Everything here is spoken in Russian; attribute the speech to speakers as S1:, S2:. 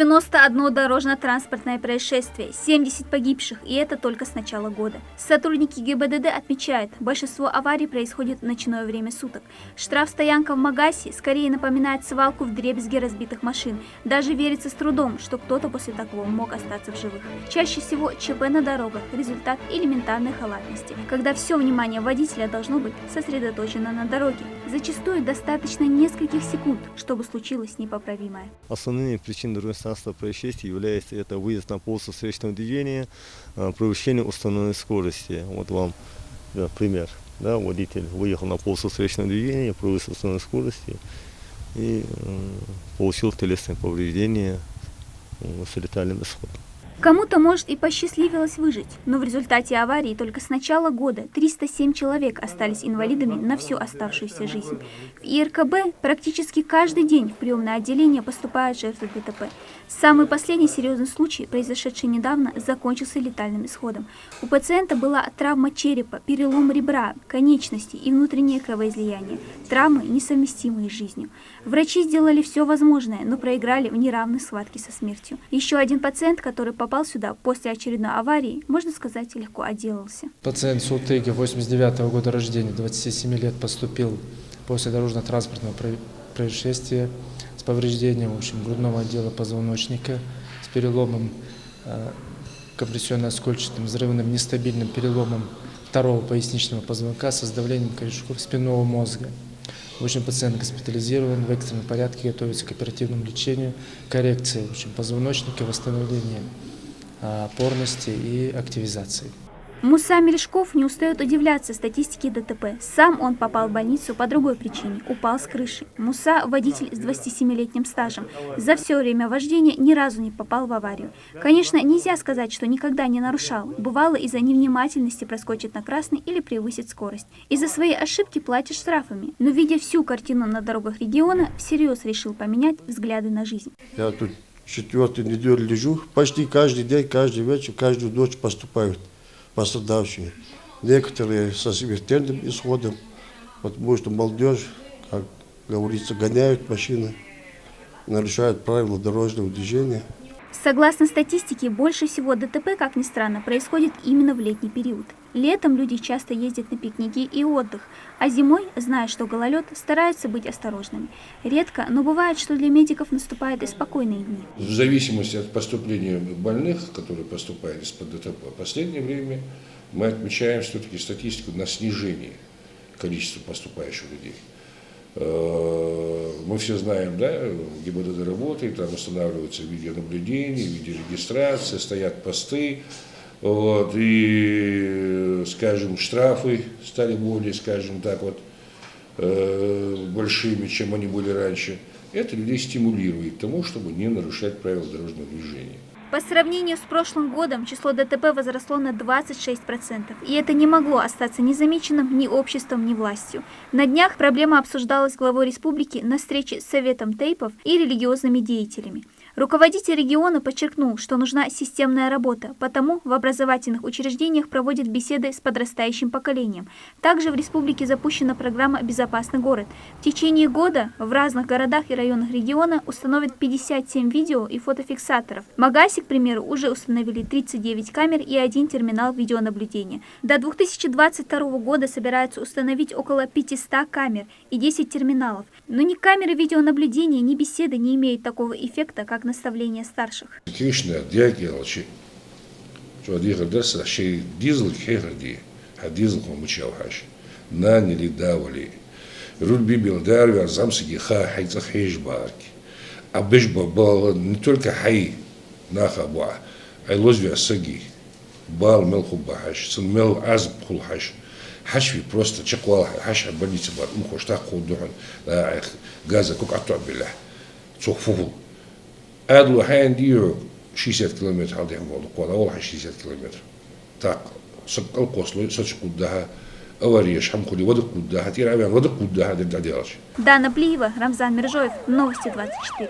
S1: 91 дорожно-транспортное происшествие, 70 погибших, и это только с начала года. Сотрудники ГИБДД отмечают, большинство аварий происходит в ночное время суток. Штрафстоянка в Магасе скорее напоминает свалку вдребезги разбитых машин. Даже верится с трудом, что кто-то после такого мог остаться в живых. Чаще всего ЧП на дорогах – результат элементарной халатности, когда все внимание водителя должно быть сосредоточено на дороге. Зачастую достаточно нескольких секунд, чтобы случилось непоправимое.
S2: Основными причинами дорожно-транспортных происшествий является это выезд на полосу встречного движения, превышение установленной скорости. Вот вам пример. Да, водитель выехал на полосу встречного движения, превысил установленной скорости и получил телесные повреждения с летальным исходом.
S1: Кому-то, может, и посчастливилось выжить, но в результате аварии только с начала года 307 человек остались инвалидами на всю оставшуюся жизнь. В ИРКБ практически каждый день в приемное отделение поступают жертвы ДТП. Самый последний серьезный случай, произошедший недавно, закончился летальным исходом. У пациента была травма черепа, перелом ребра, конечности и внутреннее кровоизлияние. Травмы, несовместимые с жизнью. Врачи сделали все возможное, но проиграли в неравной схватке со смертью. Еще один пациент, который попал сюда после очередной аварии, можно сказать, легко отделался.
S3: Пациент Султыги, 89-го года рождения, 27 лет, поступил после дорожно-транспортного происшествия с повреждением грудного отдела позвоночника, с переломом компрессионно-оскольчатым, взрывным нестабильным переломом второго поясничного позвонка с сдавлением корешков спинного мозга. Пациент госпитализирован, в экстренном порядке готовится к оперативному лечению, коррекции позвоночника, восстановления опорности и активизации.
S1: Муса Мелешков не устает удивляться статистике ДТП. Сам он попал в больницу по другой причине – упал с крыши. Муса – водитель с 27-летним стажем. За все время вождения ни разу не попал в аварию. Конечно, нельзя сказать, что никогда не нарушал. Бывало, из-за невнимательности проскочит на красный или превысит скорость. Из-за своей ошибки платишь штрафами. Но, видя всю картину на дорогах региона, всерьез решил поменять взгляды на жизнь.
S4: Я тут 4-ю неделю лежу. Почти каждый день, каждый вечер, каждую ночь поступают пострадавшие. Некоторые со смертельным исходом, потому что молодежь, как говорится, гоняют машины, нарушают правила дорожного движения.
S1: Согласно статистике, больше всего ДТП, как ни странно, происходит именно в летний период. Летом люди часто ездят на пикники и отдых, а зимой, зная, что гололед, стараются быть осторожными. Редко, но бывает, что для медиков наступают и спокойные дни.
S5: В зависимости от поступления больных, которые поступают из-под ДТП, в последнее время мы отмечаем все-таки статистику на снижение количества поступающих людей. Мы все знаем, да, ГИБДД работает, там устанавливается видеонаблюдение, видеорегистрация, стоят посты, вот, и, скажем, штрафы стали более, скажем так, вот, большими, чем они были раньше. Это людей стимулирует к тому, чтобы не нарушать правила дорожного движения.
S1: По сравнению с прошлым годом число ДТП возросло на 26%, и это не могло остаться незамеченным ни обществом, ни властью. На днях проблема обсуждалась главой республики на встрече с Советом Тейпов и религиозными деятелями. Руководитель региона подчеркнул, что нужна системная работа, потому в образовательных учреждениях проводят беседы с подрастающим поколением. Также в республике запущена программа «Безопасный город». В течение года в разных городах и районах региона установят 57 видео и фотофиксаторов. В Магасе, к примеру, уже установили 39 камер и 1 терминал видеонаблюдения. До 2022 года собираются установить около 500 камер и 10 терминалов. Но ни камеры видеонаблюдения, ни беседы не имеют такого эффекта, как наставления старших.
S5: Хашви просто чеквал, хаша больница бар, мухошта ходухан, газа кукату абилля, цохфуфу. Адлу хандио 60 километров алдем волу, квала волха 60 километров. Так, сокал косло, сочи куддаха, авария, шамкули, воды куддаха, тирабян, воды куддаха, дердадялаш.
S1: Дана Плиева, Рамзан Мержоев, Новости 24.